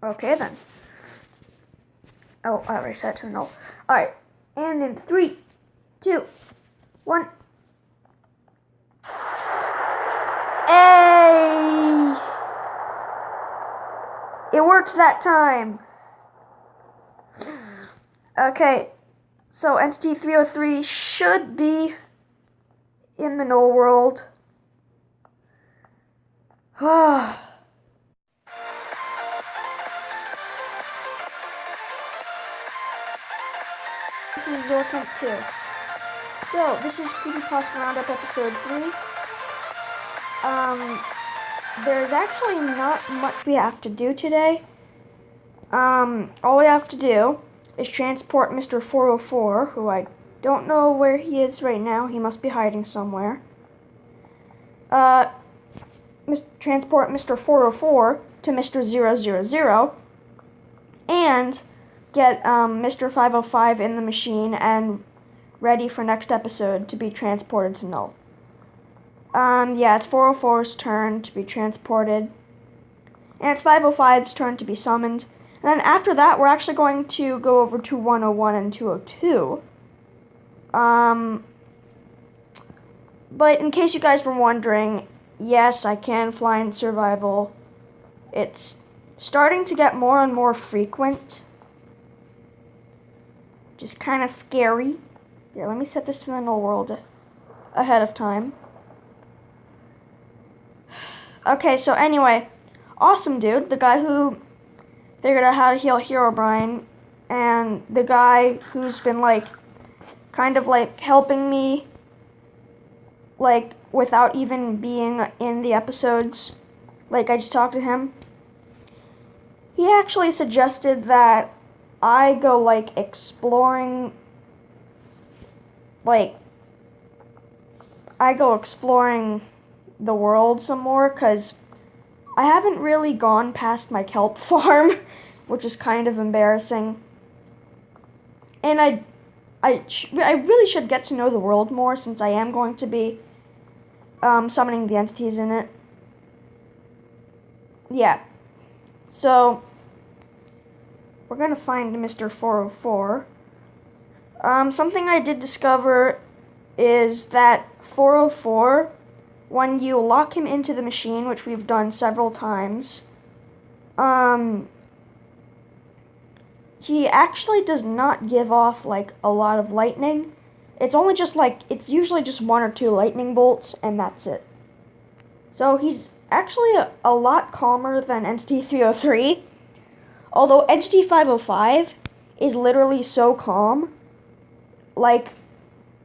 Okay, then. Oh, I already set it to null. Alright, and in 3, 2, 1. Hey! It worked that time. Okay, so Entity 303 should be in the null world. This is Zorkent 2. So, this is Creepypasta Roundup episode 3. There's actually not much we have to do today. All we have to do is transport Mr. 404, who I don't know where he is right now. He must be hiding somewhere. Transport Mr. 404 to Mr. 000 and get Mr. 505 in the machine and ready for next episode to be transported to null. Yeah, it's 404's turn to be transported, and it's 505's turn to be summoned. And then after that, we're actually going to go over to 101 and 202. But in case you guys were wondering, yes, I can fly in survival. It's starting to get more and more frequent, which is kind of scary. Here, let me set this to the null world ahead of time. Okay, so anyway, awesome dude, the guy who figured out how to heal Herobrine, and the guy who's been kind of helping me without even being in the episodes. I just talked to him. He actually suggested that I go exploring the world some more, because I haven't really gone past my kelp farm, which is kind of embarrassing. And I really should get to know the world more, since I am going to be summoning the entities in it. Yeah. So, we're going to find Mr. 404. Something I did discover is that 404, when you lock him into the machine, which we've done several times, he actually does not give off a lot of lightning. It's only just it's usually just 1 or 2 lightning bolts, and that's it. So he's actually a lot calmer than Entity 303, although Entity 505 is literally so calm.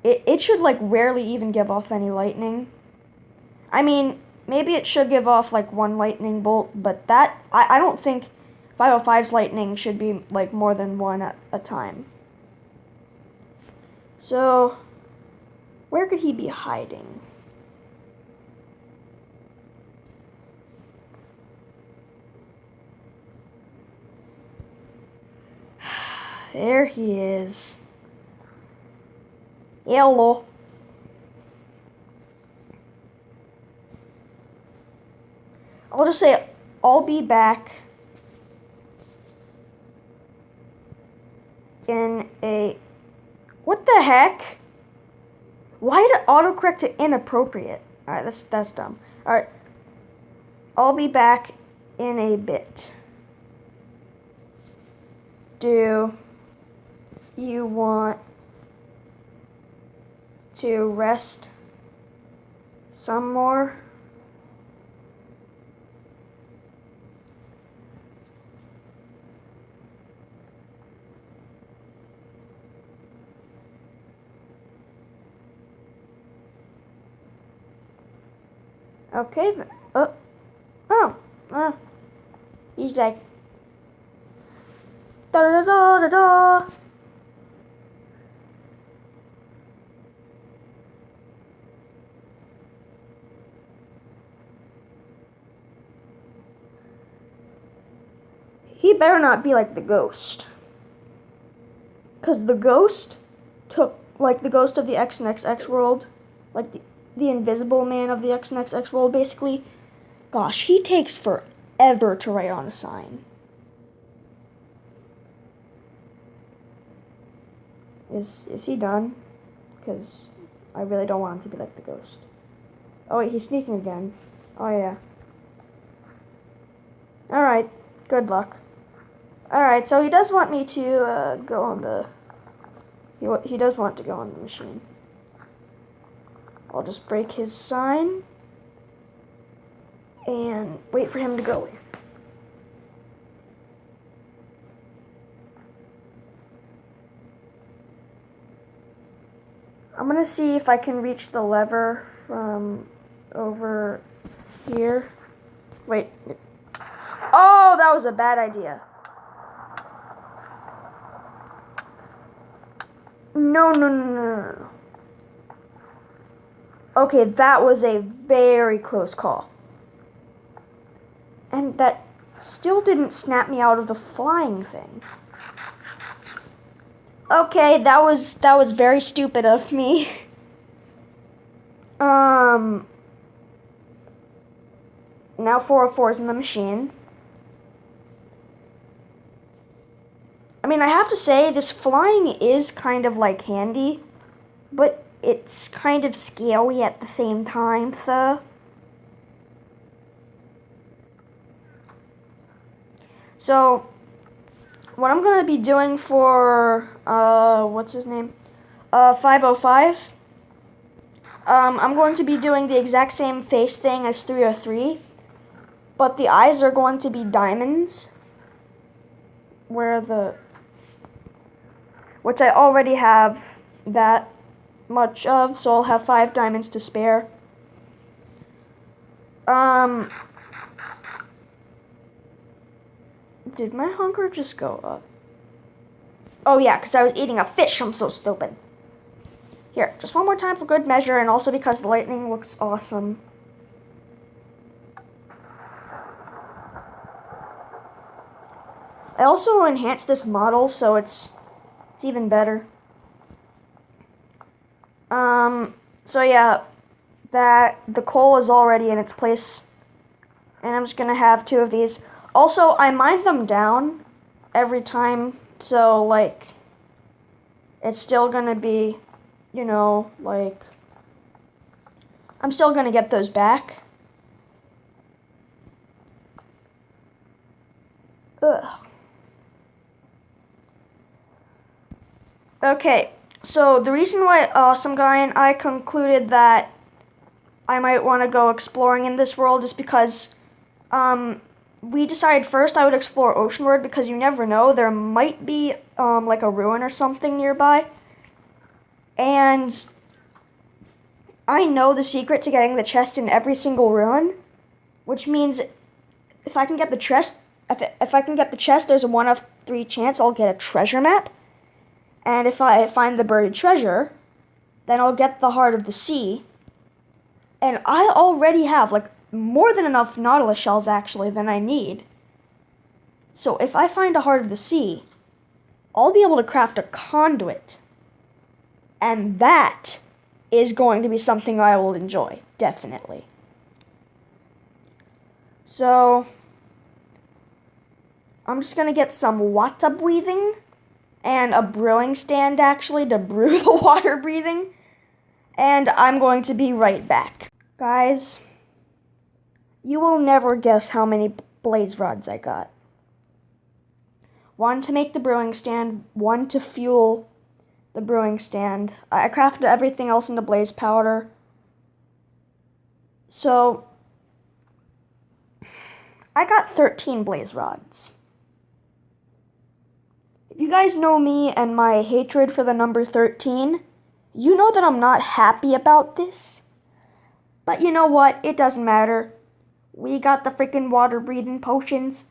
It should rarely even give off any lightning. I mean, maybe it should give off 1 lightning bolt, but that I don't think 505's lightning should be more than 1 at a time. So, where could he be hiding? There he is. Hello. I'll just say, I'll be back in a... What the heck? Why did it autocorrect to inappropriate? Alright, that's dumb. Alright. I'll be back in a bit. Do you want to rest some more? Okay, then. He's like, da da da da da. He better not be like the ghost. Because the ghost took, the ghost of the X and XX world, the invisible man of the X and XX world, basically. Gosh, he takes forever to write on a sign. Is he done? Because I really don't want him to be like the ghost. Oh wait, he's sneaking again. Oh yeah. Alright, good luck. Alright, so he does want me to go on the... He does want to go on the machine. I'll just break his sign and wait for him to go in. I'm gonna see if I can reach the lever from over here. Wait. Oh, that was a bad idea. No. Okay, that was a very close call. And that still didn't snap me out of the flying thing. Okay, that was very stupid of me. Now 404 is in the machine. I mean, I have to say, this flying is kind of like handy, but it's kind of scary at the same time, so. So, what I'm going to be doing for, what's his name? 505. I'm going to be doing the exact same face thing as 303, but the eyes are going to be diamonds, which I already have that much of, so I'll have 5 diamonds to spare. Did my hunger just go up? Oh yeah, because I was eating a fish, I'm so stupid. Here, just one more time for good measure, and also because the lightning looks awesome. I also enhanced this model, so it's even better. So yeah, the coal is already in its place, and I'm just gonna have 2 of these. Also, I mined them down every time, so like, it's still gonna be, you know, like, I'm still gonna get those back. Ugh. Okay, so the reason why Awesome Guy and I concluded that I might want to go exploring in this world is because we decided first I would explore Ocean World because you never know, there might be like a ruin or something nearby. And I know the secret to getting the chest in every single ruin, which means if I can get the chest, if I can get the chest, there's a 1 of 3 chance I'll get a treasure map. And if I find the buried treasure, then I'll get the Heart of the Sea. And I already have, like, more than enough Nautilus shells, actually, than I need. So if I find a Heart of the Sea, I'll be able to craft a conduit. And that is going to be something I will enjoy, definitely. So, I'm just going to get some water breathing. And a brewing stand, actually, to brew the water breathing. And I'm going to be right back. Guys, you will never guess how many blaze rods I got. 1 to make the brewing stand, 1 to fuel the brewing stand. I crafted everything else into blaze powder. So, I got 13 blaze rods. If you guys know me and my hatred for the number 13, you know that I'm not happy about this. But you know what? It doesn't matter. We got the freaking water breathing potions.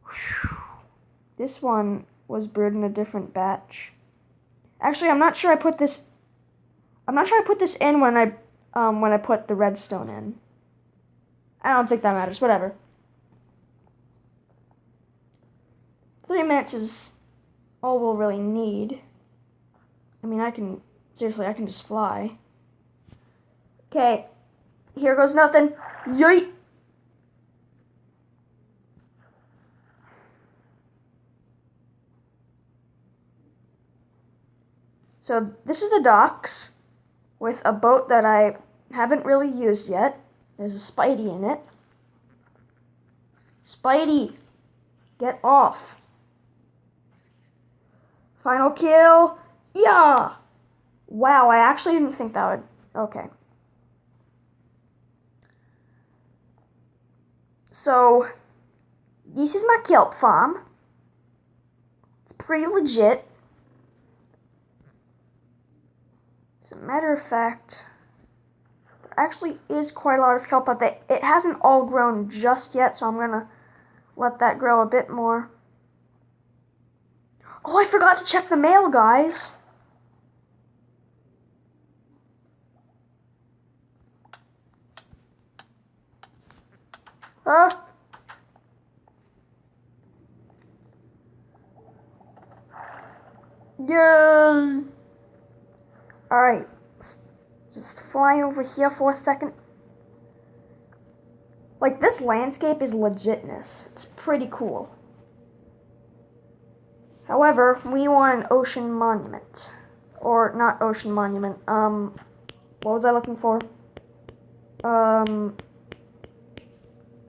Whew. This one was brewed in a different batch. Actually, I'm not sure I put this in when I put the redstone in. I don't think that matters. Whatever. 3 minutes is all we'll really need. I mean, I can just fly. Okay, here goes nothing. Yeet! So this is the docks with a boat that I haven't really used yet. There's a Spidey in it. Spidey, get off. Final kill. Yeah! Wow, I actually didn't think that would... Okay. So, this is my kelp farm. It's pretty legit. As a matter of fact, there actually is quite a lot of kelp out there. It hasn't all grown just yet, so I'm gonna let that grow a bit more. Oh, I forgot to check the mail, guys. Yeah. Alright. Just flying over here for a second. Like, this landscape is legitness. It's pretty cool. However, we want an ocean monument. Or, not ocean monument. What was I looking for?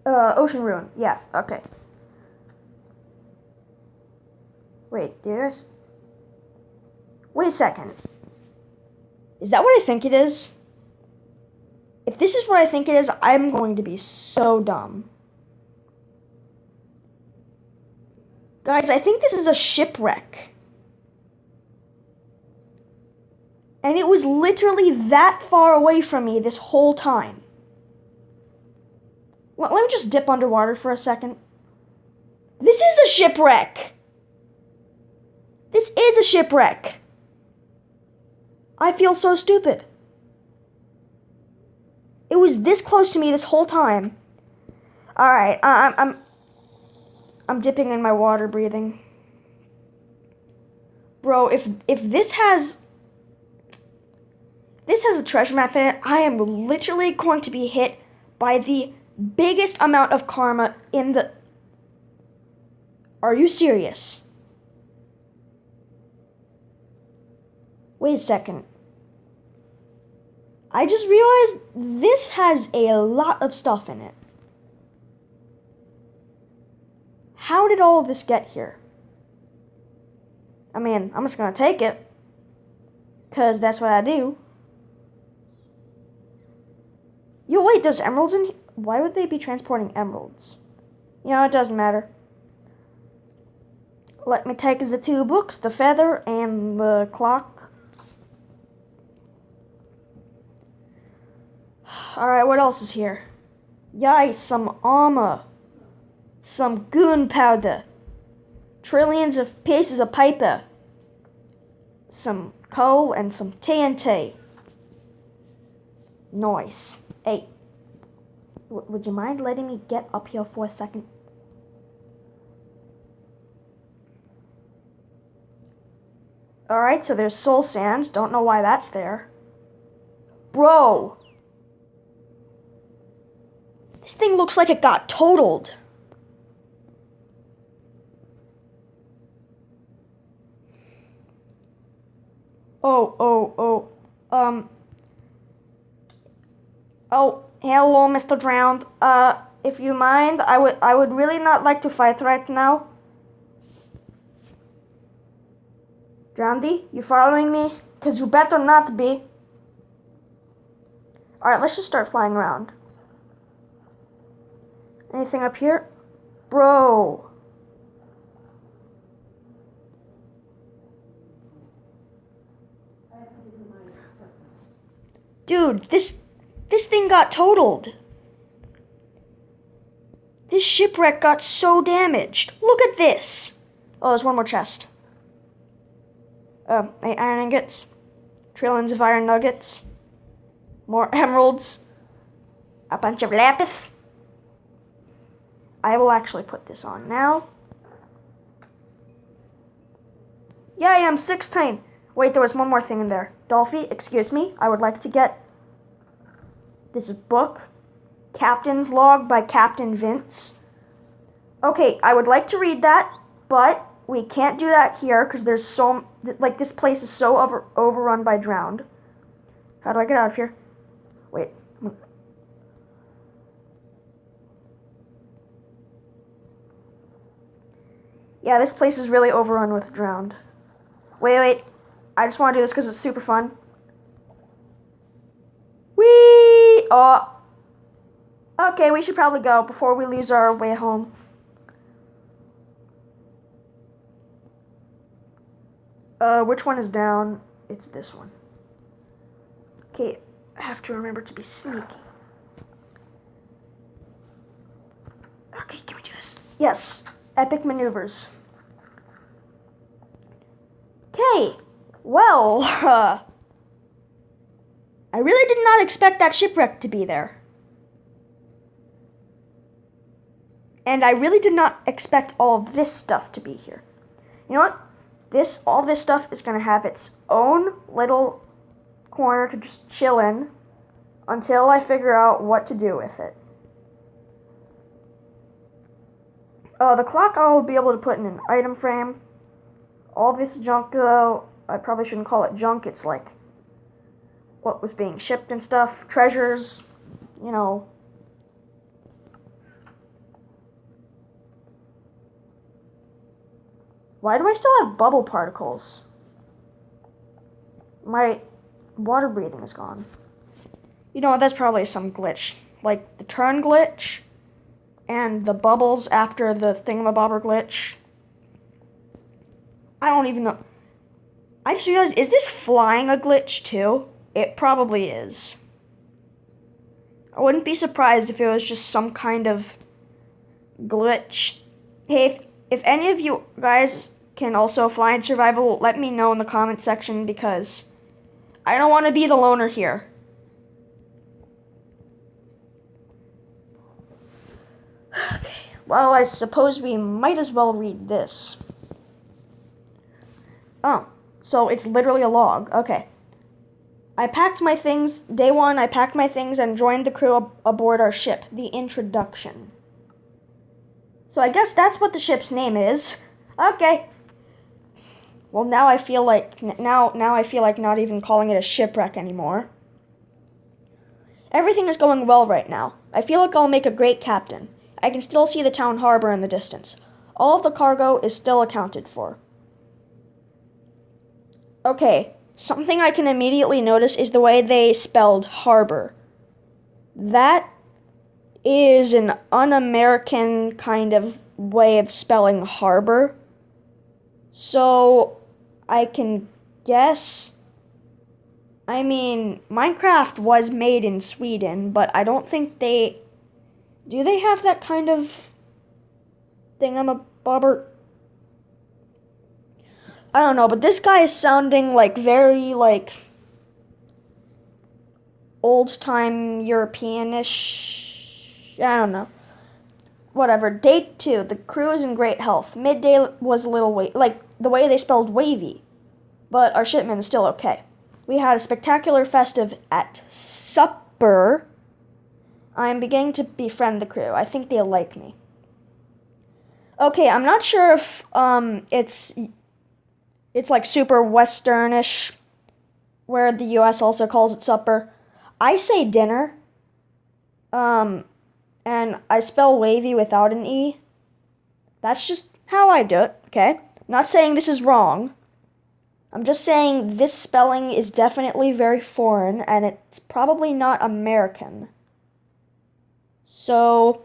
Ocean ruin. Yeah, okay. Wait, dears. Wait a second. Is that what I think it is? If this is what I think it is, I'm going to be so dumb. Guys, I think this is a shipwreck. And it was literally that far away from me this whole time. Let me just dip underwater for a second. This is a shipwreck! This is a shipwreck! I feel so stupid. It was this close to me this whole time. Alright, I'm dipping in my water breathing. Bro, if this has a treasure map in it, I am literally going to be hit by the biggest amount of karma in the... Are you serious? Wait a second. I just realized this has a lot of stuff in it. How did all of this get here? I mean, I'm just gonna take it. 'Cause that's what I do. Yo, wait, there's emeralds in here? Why would they be transporting emeralds? You know, it doesn't matter. Let me take the 2 books, the feather and the clock. Alright, what else is here? Yay, some armor. Some gunpowder. Trillions of pieces of paper. Some coal and some TNT. Nice. Hey, would you mind letting me get up here for a second? Alright, so there's soul sands. Don't know why that's there. Bro! This thing looks like it got totaled. Oh, hello, Mr. Drowned. If you mind, I would really not like to fight right now. Drownedy, you following me? 'Cause you better not be. Alright, let's just start flying around. Anything up here? Bro. Dude, this thing got totaled. This shipwreck got so damaged. Look at this. Oh, there's one more chest. 8 iron ingots. Trillions of iron nuggets. More emeralds. A bunch of lapis. I will actually put this on now. Yay, I'm 16. Wait, there was one more thing in there. Dolphy, excuse me. I would like to get this book. Captain's Log by Captain Vince. Okay, I would like to read that, but we can't do that here because there's so like, this place is so overrun by drowned. How do I get out of here? Wait. Yeah, this place is really overrun with drowned. Wait. I just want to do this because it's super fun. Whee! Oh. Okay, we should probably go before we lose our way home. Which one is down? It's this one. Okay, I have to remember to be sneaky. Okay, can we do this? Yes, epic maneuvers. Okay, well, I really did not expect that shipwreck to be there. And I really did not expect all of this stuff to be here. You know what? All this stuff is going to have its own little corner to just chill in until I figure out what to do with it. The clock I'll be able to put in an item frame. All this junk, though, I probably shouldn't call it junk. It's like what was being shipped and stuff. Treasures, you know. Why do I still have bubble particles? My water breathing is gone. You know, that's probably some glitch. Like the turn glitch and the bubbles after the thingamabobber glitch. I don't even know. I just realized, is this flying a glitch too? It probably is. I wouldn't be surprised if it was just some kind of glitch. Hey, if any of you guys can also fly in survival, let me know in the comment section because I don't want to be the loner here. Okay, well, I suppose we might as well read this. Oh, so it's literally a log. Okay. I packed my things, day 1, I packed my things and joined the crew aboard our ship. The introduction. So I guess that's what the ship's name is. Okay. Well, now I feel like not even calling it a shipwreck anymore. Everything is going well right now. I feel like I'll make a great captain. I can still see the town harbor in the distance. All of the cargo is still accounted for. Okay, something I can immediately notice is the way they spelled harbor. That is an un-American kind of way of spelling harbor. So, I can guess. I mean, Minecraft was made in Sweden, but I don't think do they have that kind of thingamabobber? I don't know, but this guy is sounding like very, like, old-time European-ish. I don't know. Whatever. Day 2. The crew is in great health. Midday was a little the way they spelled wavy. But our shipment is still okay. We had a spectacular festive at supper. I'm beginning to befriend the crew. I think they'll like me. Okay, I'm not sure if it's like super westernish, where the US also calls it supper. I say dinner. And I spell wavy without an E. That's just how I do it, okay? I'm not saying this is wrong. I'm just saying this spelling is definitely very foreign, and it's probably not American. So,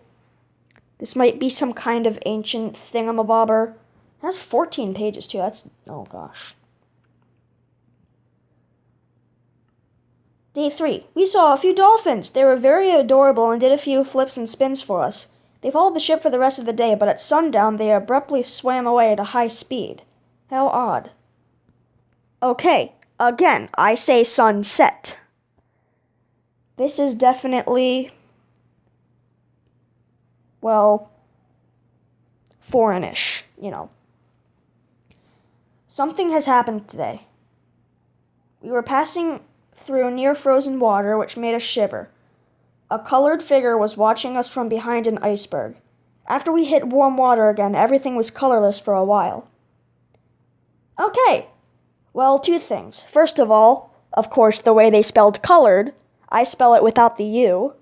this might be some kind of ancient thingamabobber. It has 14 pages, too. Oh gosh. Day 3. We saw a few dolphins. They were very adorable and did a few flips and spins for us. They followed the ship for the rest of the day, but at sundown they abruptly swam away at a high speed. How odd. Okay, again, I say sunset. This is definitely, well, foreignish, you know. Something has happened today. We were passing through near frozen water, which made us shiver. A colored figure was watching us from behind an iceberg. After we hit warm water again, everything was colorless for a while. Okay, Well, two things. First of all, of course, the way they spelled colored. I spell it without the U.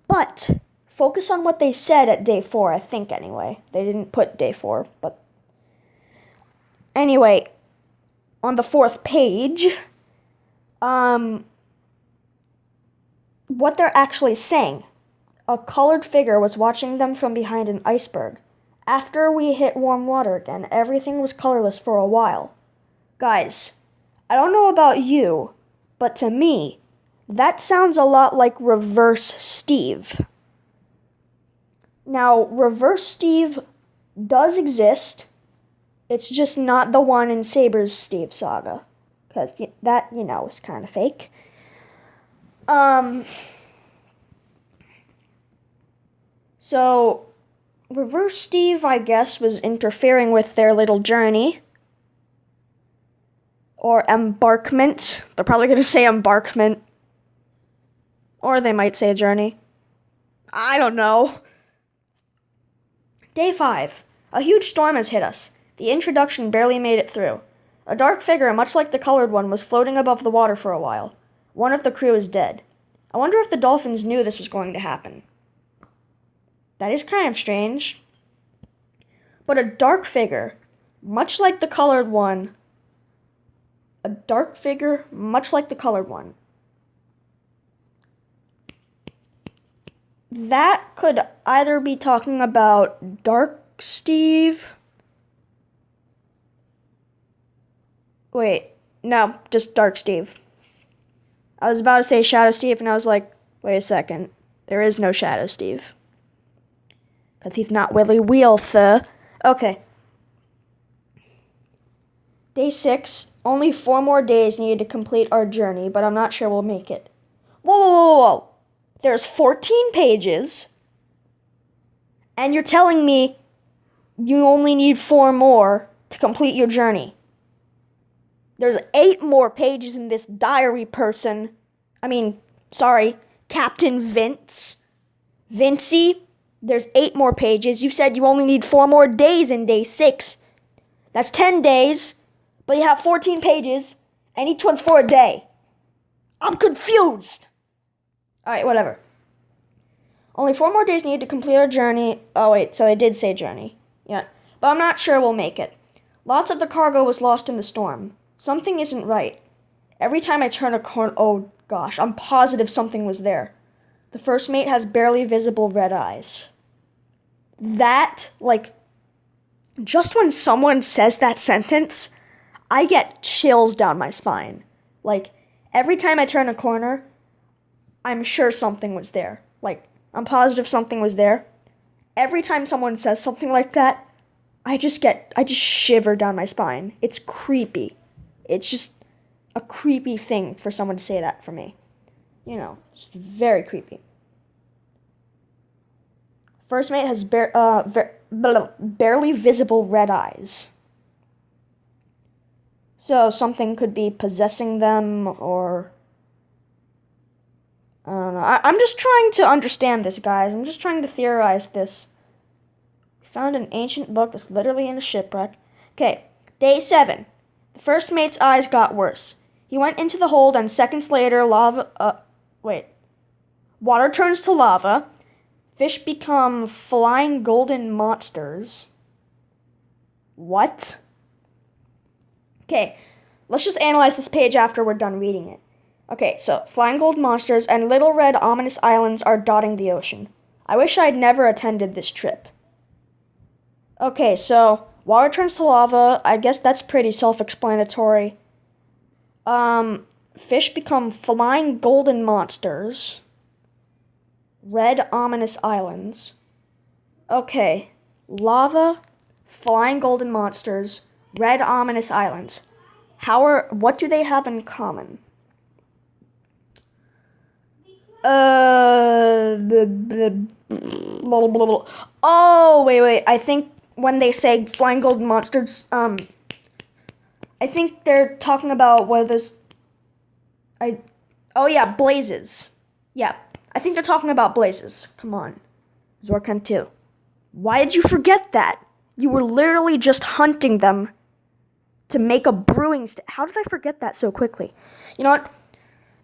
But focus on what they said at day 4, I think, anyway. They didn't put day 4, but... Anyway, on the 4th page, what they're actually saying. A colored figure was watching them from behind an iceberg. After we hit warm water again, everything was colorless for a while. Guys, I don't know about you, but to me, that sounds a lot like Reverse Steve. Now, Reverse Steve does exist. It's just not the one in Saber's Steve saga. Because that, is kind of fake. So, Reverse Steve, I guess, was interfering with their little journey. Or embarkment. They're probably going to say embarkment. Or they might say journey. I don't know. Day 5. A huge storm has hit us. The introduction barely made it through. A dark figure, much like the colored one, was floating above the water for a while. One of the crew is dead. I wonder if the dolphins knew this was going to happen. That is kind of strange. But a dark figure, much like the colored one. A dark figure, much like the colored one. That could either be talking about Dark Steve. Wait, no, just Dark Steve. I was about to say Shadow Steve, and I was like, wait a second. There is no Shadow Steve. Because he's not Willy Wheeltha. Okay. Day 6. Only 4 more days needed to complete our journey, but I'm not sure we'll make it. Whoa. There's 14 pages. And you're telling me you only need 4 more to complete your journey. There's 8 more pages in this diary person. Captain Vince. Vincey. There's 8 more pages. You said you only need 4 more days in day 6. That's 10 days, but you have 14 pages, and each one's for a day. I'm confused. Alright, whatever. Only 4 more days needed to complete our journey. Oh, wait, so they did say journey. Yeah, but I'm not sure we'll make it. Lots of the cargo was lost in the storm. Something isn't right. Every time I turn a corner, oh gosh, I'm positive something was there. The first mate has barely visible red eyes. That, just when someone says that sentence, I get chills down my spine. Every time I turn a corner, I'm sure something was there. I'm positive something was there. Every time someone says something like that, I just shiver down my spine. It's creepy. It's just a creepy thing for someone to say that for me. Just very creepy. First mate has barely visible red eyes. So something could be possessing them, or... I don't know. I'm just trying to understand this, guys. I'm just trying to theorize this. Found an ancient book that's literally in a shipwreck. Okay, day 7. The first mate's eyes got worse. He went into the hold, and seconds later, water turns to lava. Fish become flying golden monsters. What? Okay, let's just analyze this page after we're done reading it. Okay, so flying gold monsters and little red ominous islands are dotting the ocean. I wish I'd never attended this trip. Okay, so water turns to lava. I guess that's pretty self-explanatory. Fish become flying golden monsters. Red ominous islands. Okay, lava, flying golden monsters, red ominous islands. What do they have in common? Oh, wait. I think when they say flying golden monsters, I think they're talking about blazes. Yeah, I think they're talking about blazes. Come on. Zorkan 2. Why did you forget that? You were literally just hunting them to make a brewing How did I forget that so quickly? You know what?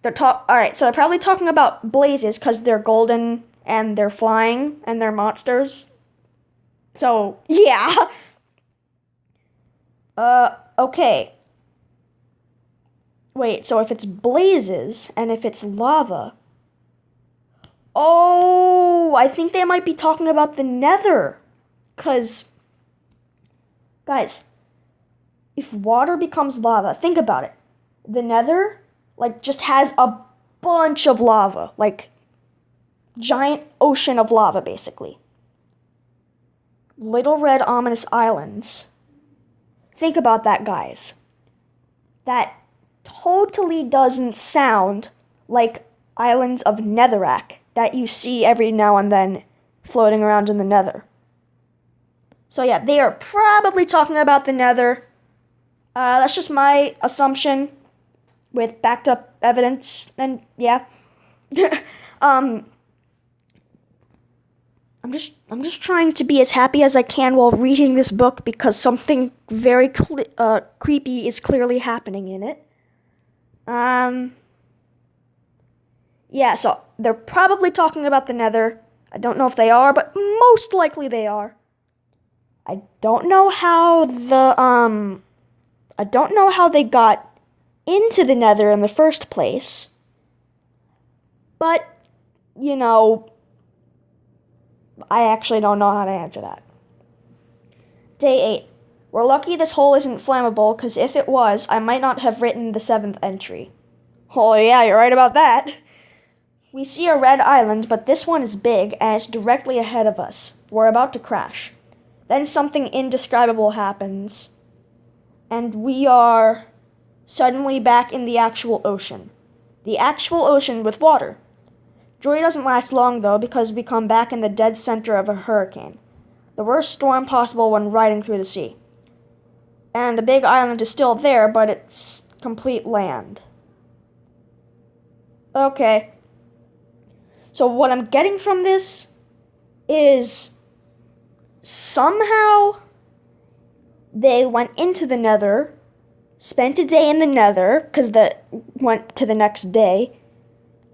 Alright, so they're probably talking about blazes because they're golden and they're flying and they're monsters. So, yeah. Okay. Wait, so if it's blazes and if it's lava... Oh, I think they might be talking about the Nether. Because, guys, if water becomes lava, think about it. The Nether, just has a bunch of lava. Giant ocean of lava, basically. Little red ominous islands. Think about that, guys. That totally doesn't sound like islands of Netherrack that you see every now and then floating around in the Nether. So yeah, they are probably talking about the Nether. That's just my assumption with backed up evidence, and yeah. I'm just trying to be as happy as I can while reading this book because something very creepy is clearly happening in it. Yeah, so they're probably talking about the Nether. I don't know if they are, but most likely they are. I don't know how they got into the Nether in the first place. But, I actually don't know how to answer that. Day 8. We're lucky this hole isn't flammable, because if it was, I might not have written the 7th entry. Oh yeah, you're right about that. We see a red island, but this one is big, and it's directly ahead of us. We're about to crash. Then something indescribable happens, and we are suddenly back in the actual ocean. The actual ocean with water. Joy doesn't last long, though, because we come back in the dead center of a hurricane. The worst storm possible when riding through the sea. And the big island is still there, but it's complete land. Okay. So what I'm getting from this is somehow they went into the Nether, spent a day in the Nether, because that went to the next day,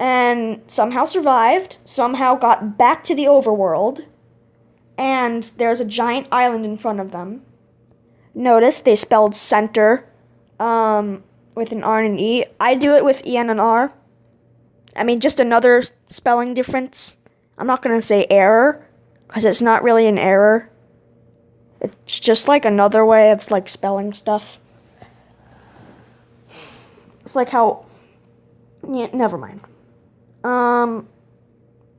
and somehow survived, somehow got back to the overworld, and there's a giant island in front of them. Notice they spelled center with an R and an E. I do it with E and an R. I mean, just another spelling difference. I'm not going to say error, because it's not really an error. It's just another way of spelling stuff. It's like how... Yeah, never mind.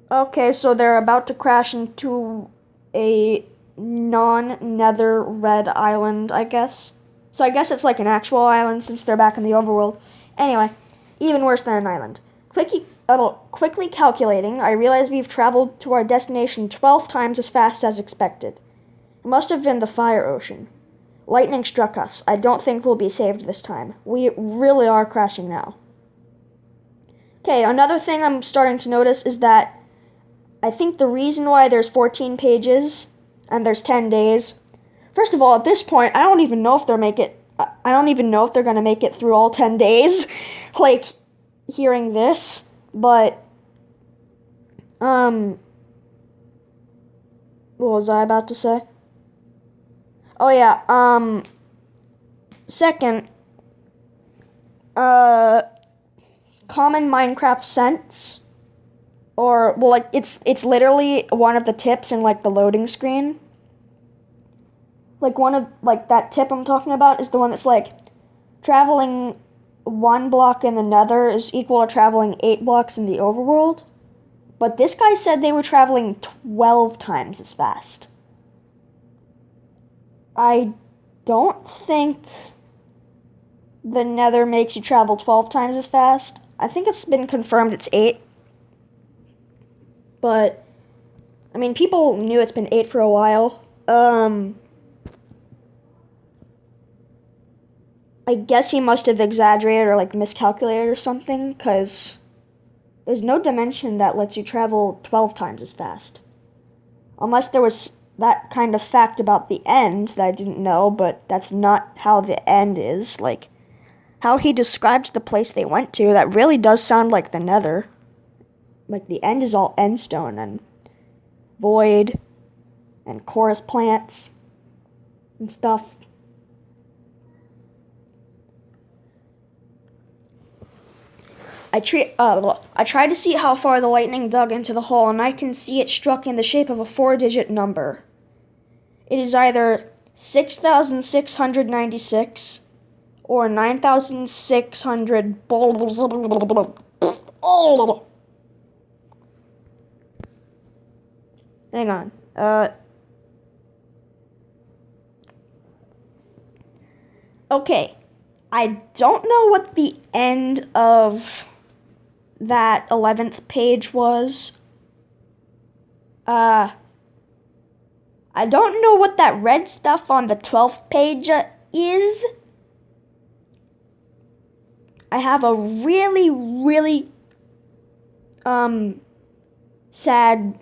Okay, so they're about to crash into a non-Nether red island, I guess. So I guess it's an actual island since they're back in the overworld. Anyway, even worse than an island. Quickly calculating, I realize we've traveled to our destination 12 times as fast as expected. It must have been the fire ocean. Lightning struck us. I don't think we'll be saved this time. We really are crashing now. Okay, another thing I'm starting to notice is that I think the reason why there's 14 pages and there's 10 days. First of all, at this point, I don't even know if they're going to make it through all 10 days. Hearing this, but what was I about to say? Oh yeah, second, common Minecraft sense, or it's literally one of the tips in the loading screen. One of that tip I'm talking about is the one that's traveling 1 block in the Nether is equal to traveling 8 blocks in the overworld. But this guy said they were traveling 12 times as fast. I don't think the Nether makes you travel 12 times as fast. I think it's been confirmed it's 8. But, I mean, people knew it's been 8 for a while. I guess he must have exaggerated or miscalculated or something, because there's no dimension that lets you travel 12 times as fast. Unless there was that kind of fact about the end that I didn't know, but that's not how the end is. Like, how he describes the place they went to, that really does sound like the Nether. Like, the end is all endstone and void and chorus plants and stuff. I tried to see how far the lightning dug into the hole, and I can see it struck in the shape of a 4-digit number. It is either 6,696 or 9,600. Hang on. Okay. I don't know what the end of that 11th page was. I don't know what that red stuff on the 12th page is. I have a really, really sad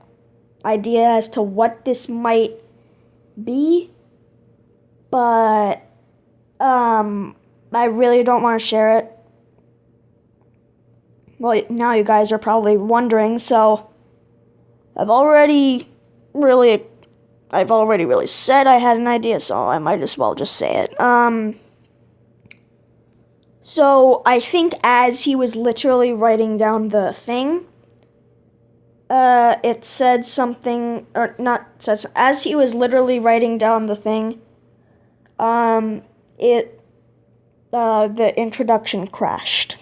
idea as to what this might be, but I really don't want to share it. Well, now you guys are probably wondering, so I've already really said I had an idea, so I might as well just say it. So I think as he was literally writing down the thing, it said something, or not said, as he was literally writing down the thing, the introduction crashed.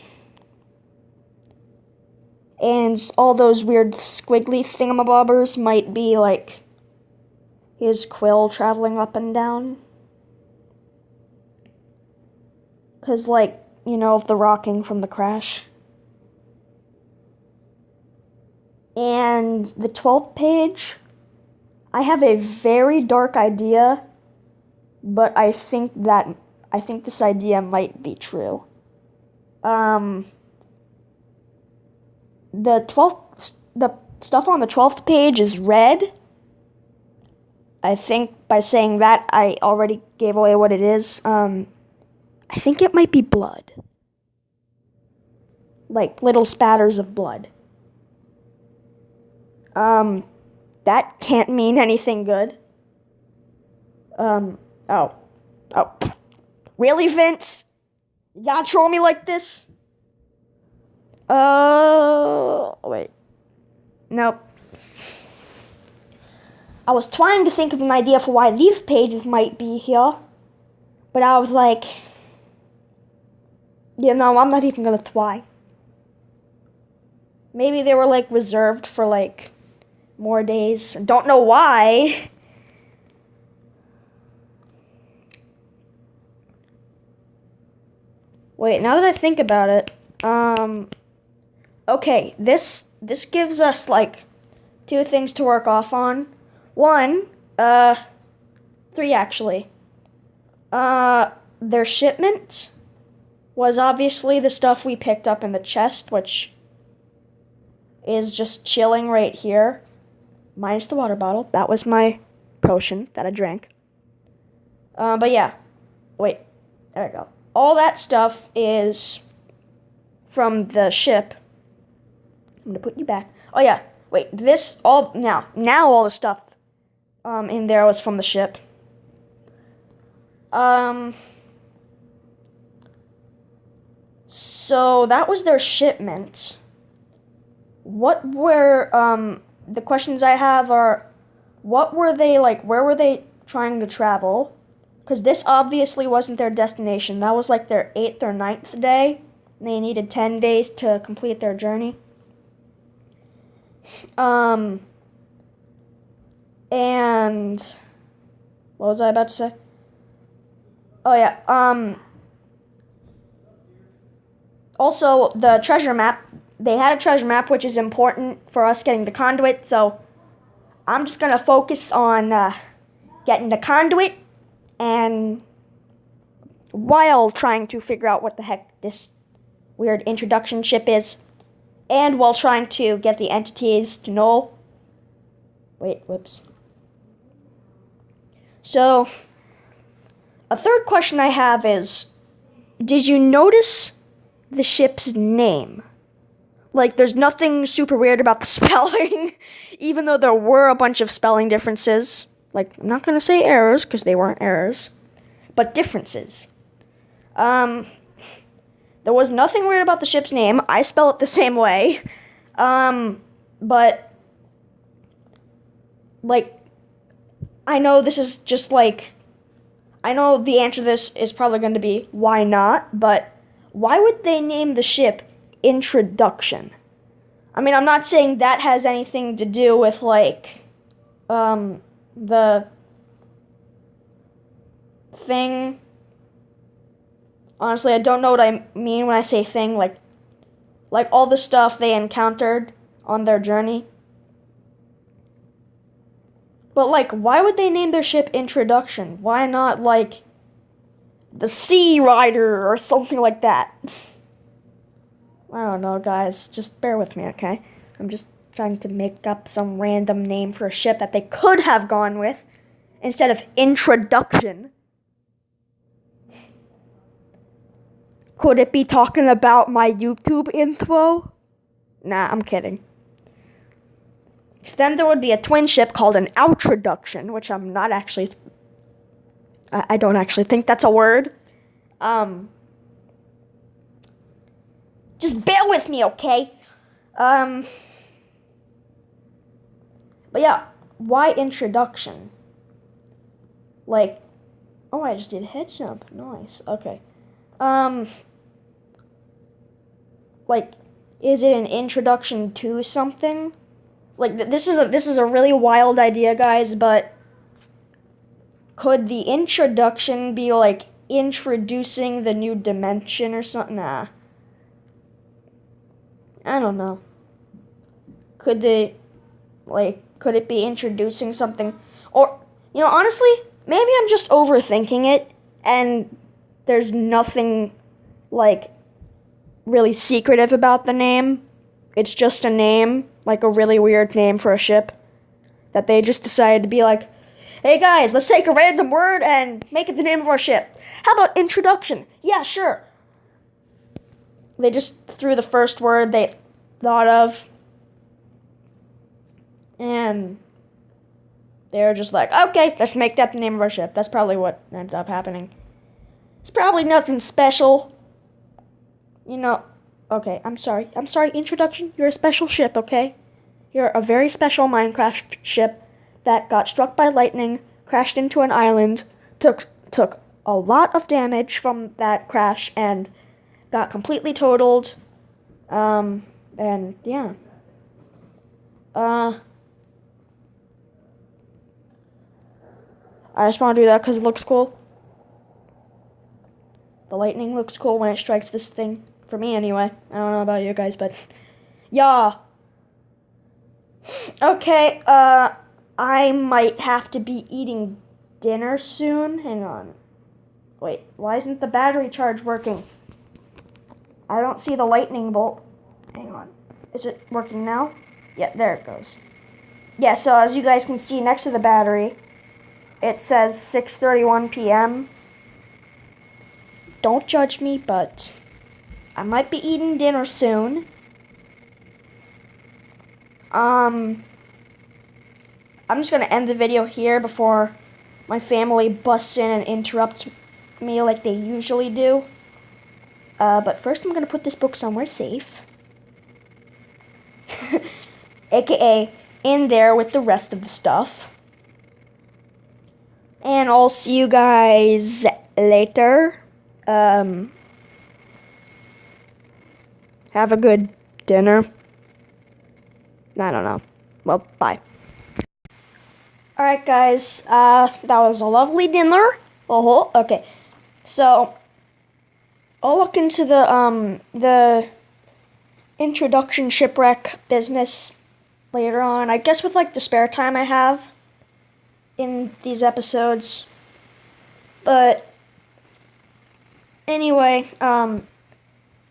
And all those weird squiggly thingamabobbers might be like his quill traveling up and down. 'Cause, like, you know, of the rocking from the crash. And the 12th page, I have a very dark idea, but I think this idea might be true. The stuff on the 12th page is red. I think by saying that, I already gave away what it is. I think it might be blood. Like little spatters of blood. That can't mean anything good. Oh. Really, Vince? You gotta troll me like this? Wait. Nope. I was trying to think of an idea for why these pages might be here, but I was like, you know, I'm not even gonna try. Maybe they were, like, reserved for, like, more days. Don't know why. Wait, now that I think about it, okay, this gives us, like, 2 things to work off on. 1, 3 actually. Their shipment was obviously the stuff we picked up in the chest, which is just chilling right here. Minus the water bottle. That was my potion that I drank. But yeah. Wait. There we go. All that stuff is from the ship. I'm gonna put you back. Oh yeah. Wait. This all now all the stuff in there was from the ship. So that was their shipment. What were the questions I have are, what were they like? Where were they trying to travel? Because this obviously wasn't their destination. That was like their 8th or 9th day. And they needed 10 days to complete their journey. And what was I about to say? Oh yeah. Also, the treasure map. They had a treasure map, which is important for us getting the conduit, so I'm just going to focus on getting the conduit, and while trying to figure out what the heck this weird introduction ship is, and while trying to get the entities to null. Wait, whoops. So, a third question I have is, did you notice the ship's name? Like, there's nothing super weird about the spelling, even though there were a bunch of spelling differences. Like, I'm not going to say errors, because they weren't errors, but differences. There was nothing weird about the ship's name. I spell it the same way. But, like, I know this is just, like, I know the answer to this is probably going to be, why not? But why would they name the ship Introduction? I mean, I'm not saying that has anything to do with, like, the thing. Honestly, I don't know what I mean when I say thing, like all the stuff they encountered on their journey. But, like, why would they name their ship Introduction? Why not, like, the Sea Rider or something like that? I don't know, guys. Just bear with me, okay? I'm just trying to make up some random name for a ship that they could have gone with instead of Introduction. Could it be talking about my YouTube intro? Nah, I'm kidding. So then there would be a twin ship called an Outroduction, which I'm not actually... I don't actually think that's a word. Just bear with me, okay? But yeah, why Introduction? Like, oh, I just did head jump. Nice. Okay. Like, is it an introduction to something? Like, this is a really wild idea, guys, but could the introduction be, like, introducing the new dimension or something? Nah. I don't know. Could it be introducing something? Or, honestly, maybe I'm just overthinking it, and there's nothing, like, really secretive about the name. It's just a name, like a really weird name for a ship, that they just decided to be like, hey guys, let's take a random word and make it the name of our ship. How about Introduction? Yeah, sure. They just threw the first word they thought of, and they were just like, okay, let's make that the name of our ship. That's probably what ended up happening. It's probably nothing special. Okay, I'm sorry, Introduction, you're a special ship, okay? You're a very special Minecraft ship that got struck by lightning, crashed into an island, took a lot of damage from that crash, and got completely totaled, and, yeah. I just want to do that because it looks cool. The lightning looks cool when it strikes this thing. For me, anyway. I don't know about you guys, but... yeah. Okay, I might have to be eating dinner soon. Hang on. Wait, why isn't the battery charge working? I don't see the lightning bolt. Hang on. Is it working now? Yeah, there it goes. Yeah, so as you guys can see next to the battery, it says 6:31 p.m. Don't judge me, but I might be eating dinner soon. I'm just gonna end the video here before my family busts in and interrupts me like they usually do. But first I'm gonna put this book somewhere safe. AKA in there with the rest of the stuff. And I'll see you guys later. Have a good dinner. I don't know. Well, bye. Alright, guys. That was a lovely dinner. Okay. So, I'll look into the introduction shipwreck business later on. I guess with, like, the spare time I have in these episodes. But, anyway,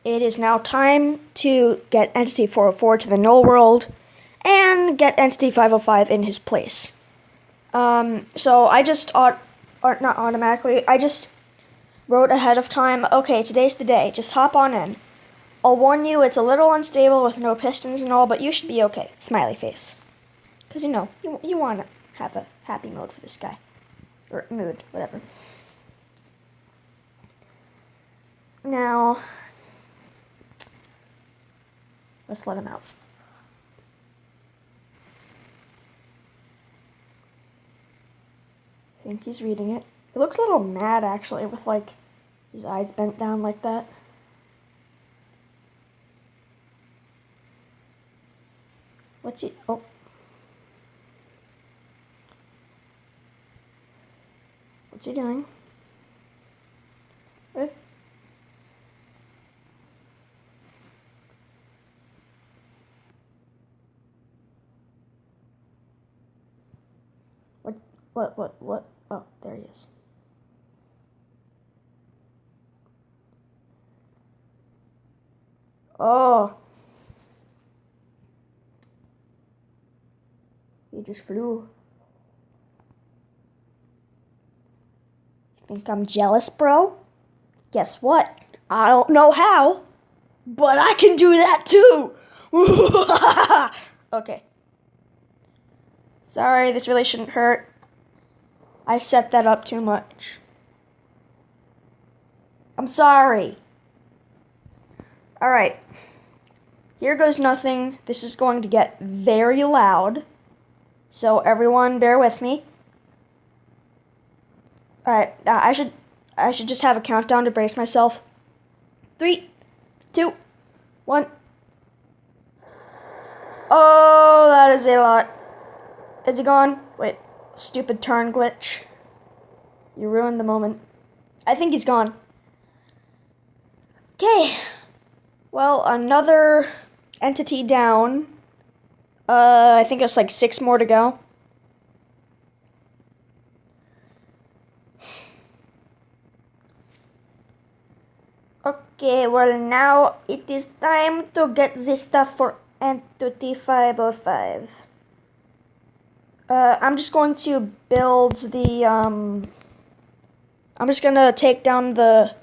it is now time to get Entity 404 to the Null World and get Entity 505 in his place. So I just not automatically. I just wrote ahead of time. Okay, today's the day. Just hop on in. I'll warn you, it's a little unstable with no pistons and all, but you should be okay. Smiley face. Because, you want to have a happy mode for this guy. Or mood, whatever. Now, let's let him out. I think he's reading it. He looks a little mad, actually, with, like, his eyes bent down like that. What's he... Oh. What's he doing? Eh? What? Oh, there he is. Oh. He just flew. Think I'm jealous, bro? Guess what? I don't know how, but I can do that too. Okay. Sorry, this really shouldn't hurt. I set that up too much. I'm sorry. Alright. Here goes nothing. This is going to get very loud. So everyone bear with me. Alright, I should just have a countdown to brace myself. 3, 2, 1. Oh, that is a lot. Is he gone? Wait, stupid turn glitch. You ruined the moment. I think he's gone. Okay. Well, another entity down. I think there's like 6 more to go. Okay, well now it is time to get this stuff for Entity 505. I'm just going to build the, I'm just gonna take down the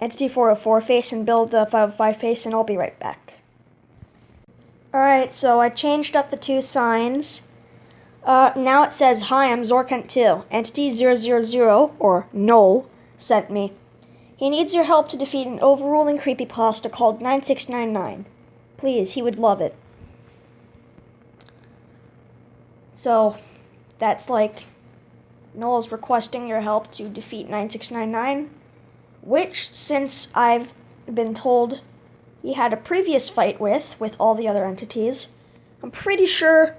Entity 404 face and build the 505 face, and I'll be right back. Alright, so I changed up the 2 signs. Now it says, "Hi, I'm Zorkent2. Entity 000, or Null, sent me. He needs your help to defeat an overruling creepypasta called 9699. Please, he would love it." So, that's like, Null's requesting your help to defeat 9699, which, since I've been told he had a previous fight with all the other entities, I'm pretty sure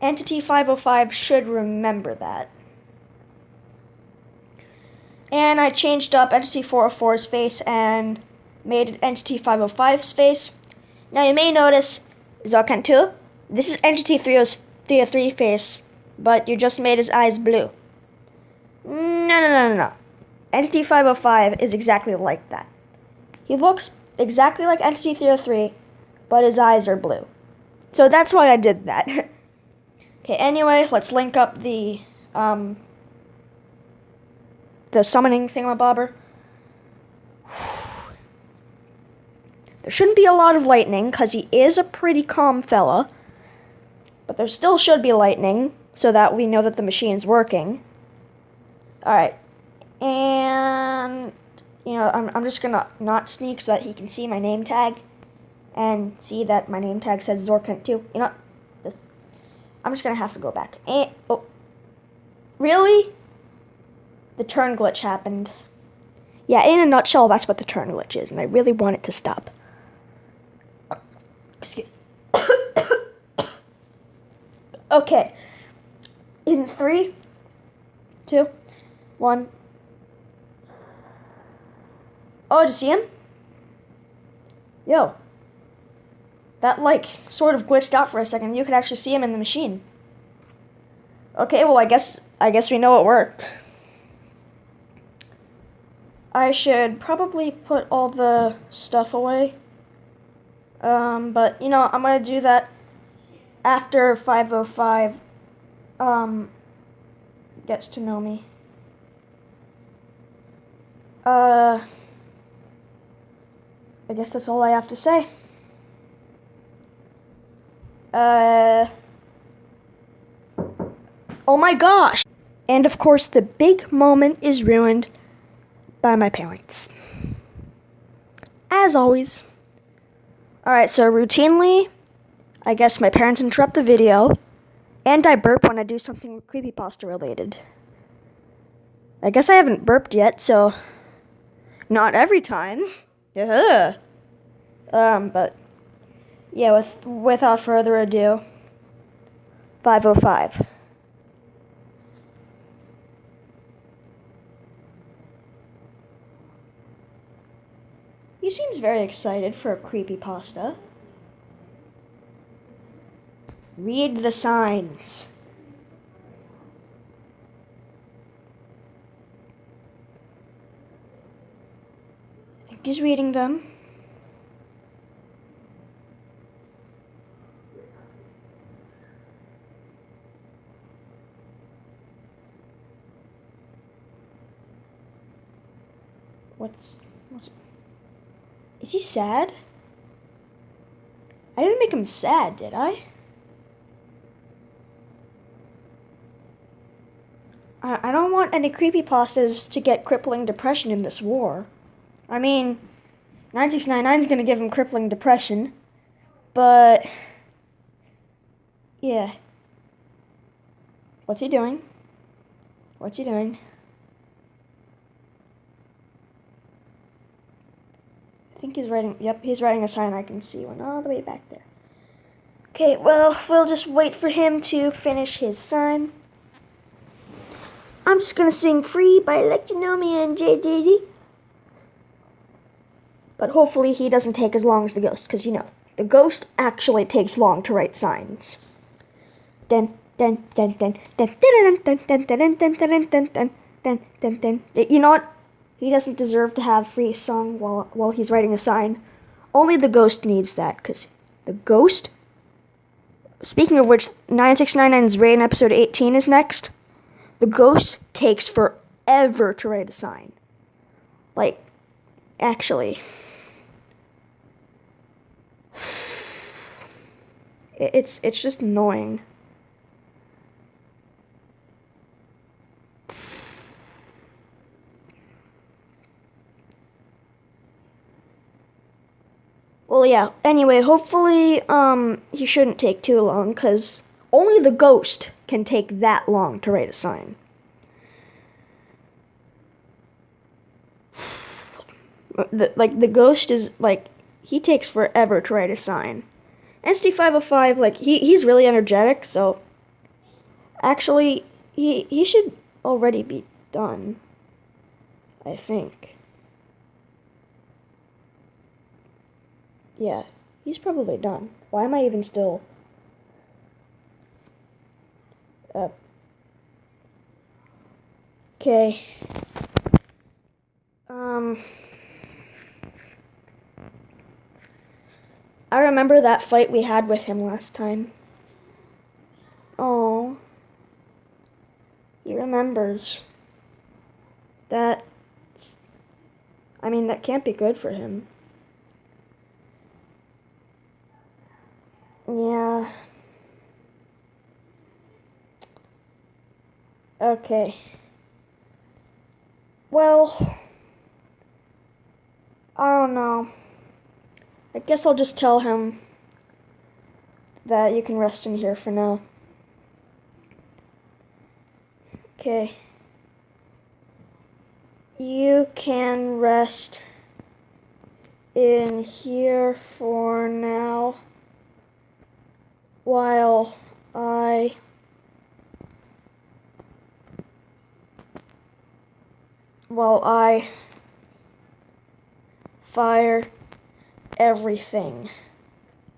Entity 505 should remember that. And I changed up Entity 404's face and made it Entity 505's face. Now you may notice, Zorkent2, this is Entity 303 face, but you just made his eyes blue. No. Entity 505 is exactly like that. He looks exactly like Entity 303, but his eyes are blue. So that's why I did that. Okay, anyway, let's link up the summoning thingamabobber. There shouldn't be a lot of lightning, because he is a pretty calm fella. But there still should be lightning, so that we know that the machine's working. Alright. And, I'm just gonna not sneak so that he can see my name tag. And see that my name tag says Zorkent2. I'm just gonna have to go back. Oh. Really? The turn glitch happened. Yeah, in a nutshell, that's what the turn glitch is, and I really want it to stop. Excuse. Okay. In 3, 2, 1. Oh, did you see him? Yo. That, sort of glitched out for a second. You could actually see him in the machine. Okay, well, I guess we know it worked. I should probably put all the stuff away. But, I'm gonna do that after 505, gets to know me. I guess that's all I have to say. Oh my gosh! And of course, the big moment is ruined by my parents. As always. Alright, so routinely, I guess my parents interrupt the video, and I burp when I do something creepypasta related. I guess I haven't burped yet, so not every time. But yeah, without further ado, 505. He seems very excited for a creepypasta. Read the signs. I think he's reading them. What's Is he sad? I didn't make him sad, did I? I don't want any creepypastas to get crippling depression in this war. I mean, 9699's gonna give him crippling depression, but yeah. What's he doing? What's he doing? I think he's writing, yep, he's writing a sign. I can see one all the way back there. Okay, well, we'll just wait for him to finish his sign. I'm just gonna sing Free by Electronomia and JJD. But hopefully he doesn't take as long as the ghost, because, you know, the ghost actually takes long to write signs. Dun dun dun dun dun dun dun dun dun dun dun dun dun dun dun dun. You know what? He doesn't deserve to have free song while he's writing a sign. Only the ghost needs that, because the ghost... Speaking of which, 9699's Raid in episode 18 is next. The ghost takes forever to write a sign. Like, actually... It's just annoying. Well, yeah, anyway, hopefully, he shouldn't take too long, because only the ghost can take that long to write a sign. The ghost is, he takes forever to write a sign. NST505, he's really energetic, so, actually, he should already be done, I think. Yeah, he's probably done. Why am I even still... Okay. I remember that fight we had with him last time. Oh. He remembers. That can't be good for him. Yeah. Okay. Well, I don't know. I guess I'll just tell him that you can rest in here for now. Okay. You can rest in here for now while I fire everything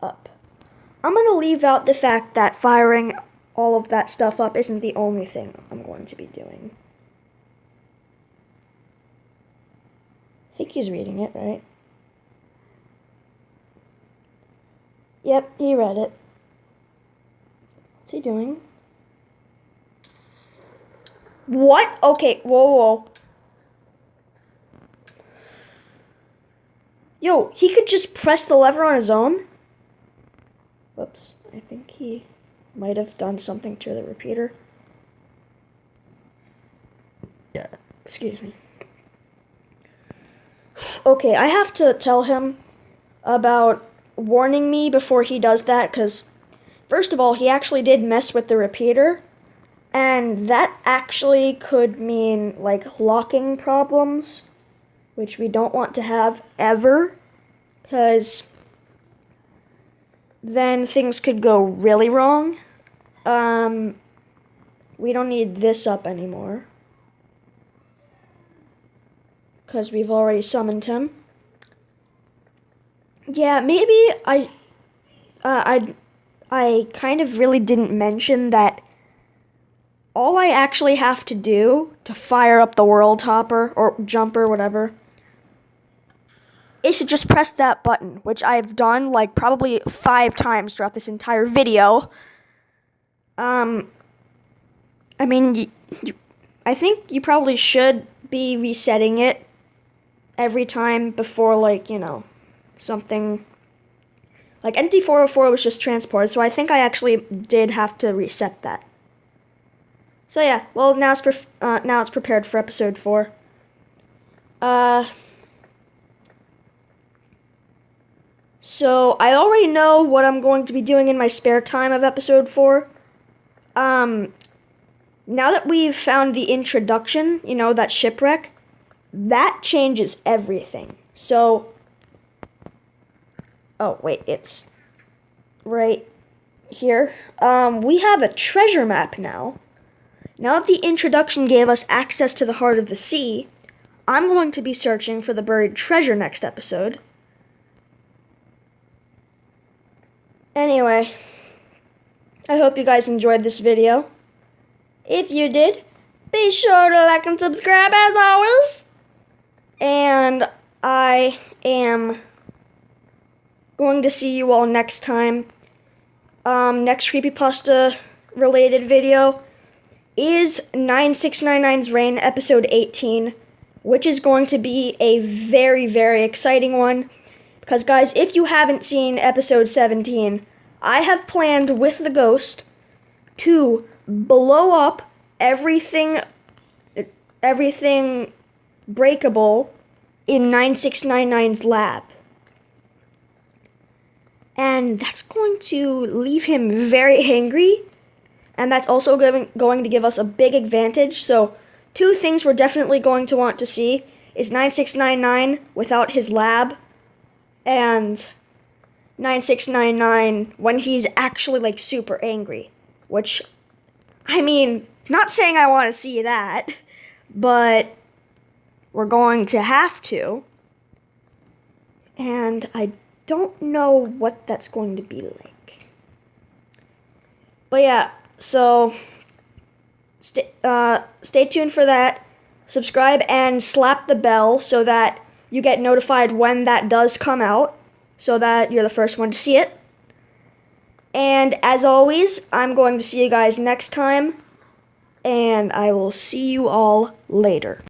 up. I'm going to leave out the fact that firing all of that stuff up isn't the only thing I'm going to be doing. I think he's reading it, right? Yep, he read it. What's he doing? What? Okay, whoa. Yo, he could just press the lever on his own? Whoops, I think he might have done something to the repeater. Yeah, excuse me. Okay, I have to tell him about warning me before he does that, because first of all, he actually did mess with the repeater, and that actually could mean, like, locking problems, which we don't want to have ever, because then things could go really wrong. We don't need this up anymore, because we've already summoned him. Yeah, maybe I kind of really didn't mention that all I actually have to do to fire up the world hopper, or jumper, whatever, is to just press that button, which I've done like probably 5 times throughout this entire video. I mean, I think you probably should be resetting it every time before, like, you know, something. Like, Entity 404 was just transported, so I think I actually did have to reset that. So yeah, well, now it's prepared for episode 4. So I already know what I'm going to be doing in my spare time of episode 4. Now that we've found the introduction, you know, that shipwreck, that changes everything. So, oh wait, it's right here. We have a treasure map now. Now that the introduction gave us access to the heart of the sea, I'm going to be searching for the buried treasure next episode. Anyway, I hope you guys enjoyed this video. If you did, be sure to like and subscribe as always. And I am going to see you all next time. Next Creepypasta related video is 9699's Reign, episode 18, which is going to be a very, very exciting one. Because, guys, if you haven't seen episode 17, I have planned with the ghost to blow up everything breakable in 9699's lab. And that's going to leave him very angry. And that's also going to give us a big advantage. So 2 things we're definitely going to want to see is 9699 without his lab, and 9699 when he's actually, like, super angry. Which, I mean, not saying I want to see that, but we're going to have to. And I don't know what that's going to be like. But yeah, so stay tuned for that. Subscribe and slap the bell so that you get notified when that does come out, so that you're the first one to see it. And as always, I'm going to see you guys next time, and I will see you all later.